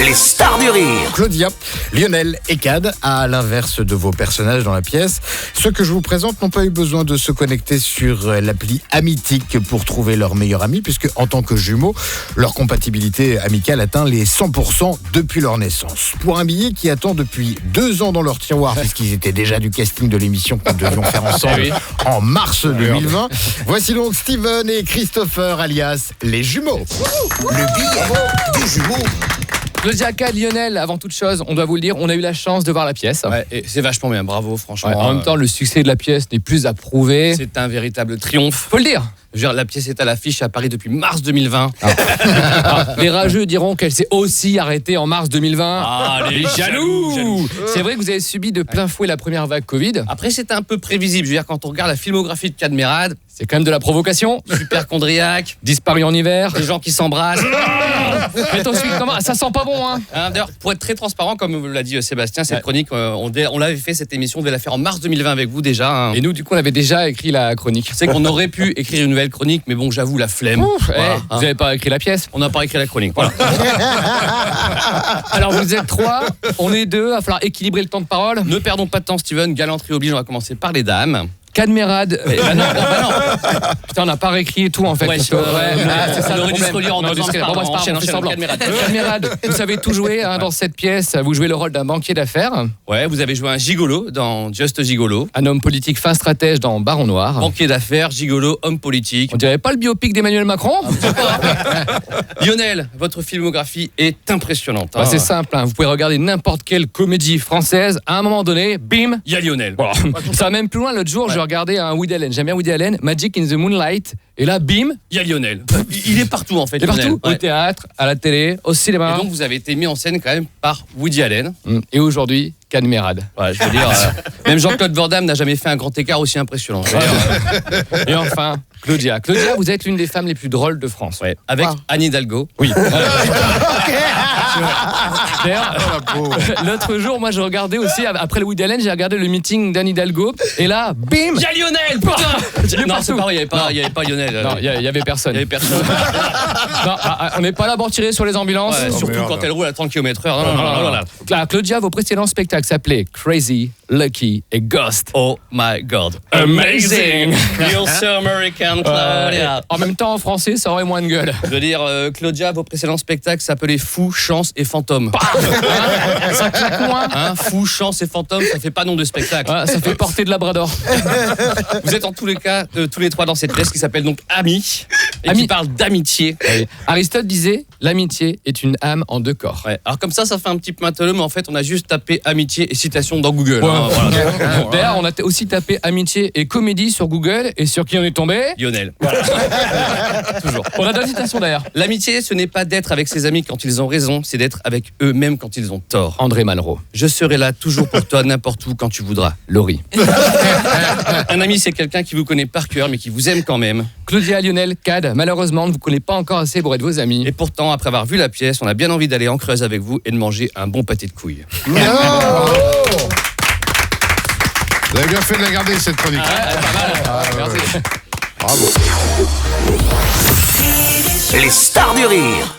Les stars du rire. Claudia, Lionel et Cad, à l'inverse de vos personnages dans la pièce, ceux que je vous présente n'ont pas eu besoin de se connecter sur l'appli Amitique pour trouver leur meilleur ami, puisque en tant que jumeaux, leur compatibilité amicale atteint les 100% depuis leur naissance. Pour un billet qui attend depuis 2 ans dans leur tiroir, puisqu'ils étaient déjà du casting de l'émission que nous devions faire ensemble en mars 2020, voici donc Steven et Christopher, alias les jumeaux. Le billet du jumeau. Claudia, Cad, Lionel, avant toute chose, on doit vous le dire, on a eu la chance de voir la pièce. Ouais, et c'est vachement bien, bravo, franchement. Ouais, en même temps, le succès de la pièce n'est plus à prouver. C'est un véritable triomphe. Faut le dire. Je veux dire, la pièce est à l'affiche à Paris depuis mars 2020. Les rageux diront qu'elle s'est aussi arrêtée en mars 2020. Ah, les jaloux. C'est vrai que vous avez subi de plein fouet la première vague Covid. Après, c'était un peu prévisible. Je veux dire, quand on regarde la filmographie de Cad Merad, C'est quand même de la provocation. hyperchondriaque, Disparu en hiver. des gens qui s'embrassent. Mais toi, comment ça sent pas bon, hein. D'ailleurs, pour être très transparent, comme l'a dit Sébastien, cette chronique, on l'avait fait, cette émission, on devait la faire en mars 2020 avec vous déjà. Hein. Et nous, du coup, on avait déjà écrit la chronique. C'est qu'on aurait pu écrire une nouvelle chronique, mais bon, j'avoue, la flemme. Voilà, Vous n'avez pas écrit la pièce. On n'a pas écrit la chronique. Voilà. Alors, vous êtes 3, on est 2, il va falloir équilibrer le temps de parole. Ne perdons pas de temps, Steven. Galanterie oblige, on va commencer par les dames. Cad Merad. Non. Putain, on n'a pas réécrit tout en fait. Ouais, parce que- c'est ça on le aurait dû se problème. relire en Non, 2 ans. discret. Bon, bah, c'est pas grave, on fait Enchaîne, semblant. Cad Merad. Cad Merad, vous savez tout jouer dans cette pièce. Vous jouez le rôle d'un banquier d'affaires, Ouais, vous avez joué un gigolo dans Just Gigolo. un homme politique fin stratège dans Baron Noir. Banquier d'affaires, gigolo, homme politique. On dirait pas le biopic d'Emmanuel Macron. Lionel, votre filmographie est impressionnante. Bah, c'est simple, hein. Vous pouvez regarder n'importe quelle comédie française. À un moment donné, bim. Il y a Lionel. Voilà. Ça va même plus loin. L'autre jour, je regardais un Woody Allen. J'aime bien Woody Allen, Magic in the Moonlight. Et là, bim, Il y a Lionel. Il est partout en fait. il est Lionel. partout. Au Ouais. théâtre, à la télé, au cinéma. Et donc vous avez été mis en scène quand même par Woody Allen. Et aujourd'hui, Cad Merad. Ouais, je veux dire, même Jean-Claude Van Damme n'a jamais fait un grand écart aussi impressionnant. Je veux dire, Et enfin, Claudia. Claudia, vous êtes l'une des femmes les plus drôles de France. ouais, avec Wow. Anne Hidalgo. Oui. D'ailleurs, l'autre jour, moi, je regardais aussi, après le Woody Allen, j'ai regardé le meeting d'Anne Hidalgo. Et là, bim. Il y a Lionel, putain. Non, c'est pas vrai, il n'y avait pas Lionel. Non, il y avait personne. Il y avait personne. Non, on n'est pas là pour tirer sur les ambulances. Ouais, surtout merde. quand elle roule à 30 km/h. Non. Là, Claudia, vos précédents spectacles s'appelaient Crazy, Lucky et Ghost. Oh my god. Amazing. You're so American, Claudia. En même temps, en français, ça aurait moins de gueule. Je veux dire, Claudia, vos précédents spectacles s'appelaient Fou, Chance et Fantôme. Ça claque moins. Hein, Fou, Chance et Fantôme, ça fait pas nom de spectacle. Ah, ça fait porter de Labrador. Vous êtes en tous les cas, tous les trois dans cette pièce qui s'appelle donc Ami, et Ami. qui parle d'amitié. Aristote disait, l'amitié est une âme en 2 corps. Ouais. Alors comme ça fait un petit peu matelot, mais en fait, on a juste tapé amitié et citation dans Google. Hein, voilà. D'ailleurs, on a aussi tapé amitié et comédie sur Google, et sur qui on est tombé? Lionel. Toujours. On a d'autres citations d'ailleurs. L'amitié, ce n'est pas d'être avec ses amis quand ils ont raison, c'est d'être avec eux-mêmes quand ils ont tort. André Malraux. Je serai là toujours pour toi, n'importe où, quand tu voudras. Laurie. Un ami, c'est quelqu'un qui vous connaît par cœur, mais qui vous aime quand même. Claudia, Lionel, Cad, malheureusement, on ne vous connaît pas encore assez pour être vos amis. Et pourtant, après avoir vu la pièce, on a bien envie d'aller en Creuse avec vous et de manger un bon pâté de couilles. Vous avez bien fait de la garder, cette chronique. Merci. Bravo. Les stars du rire.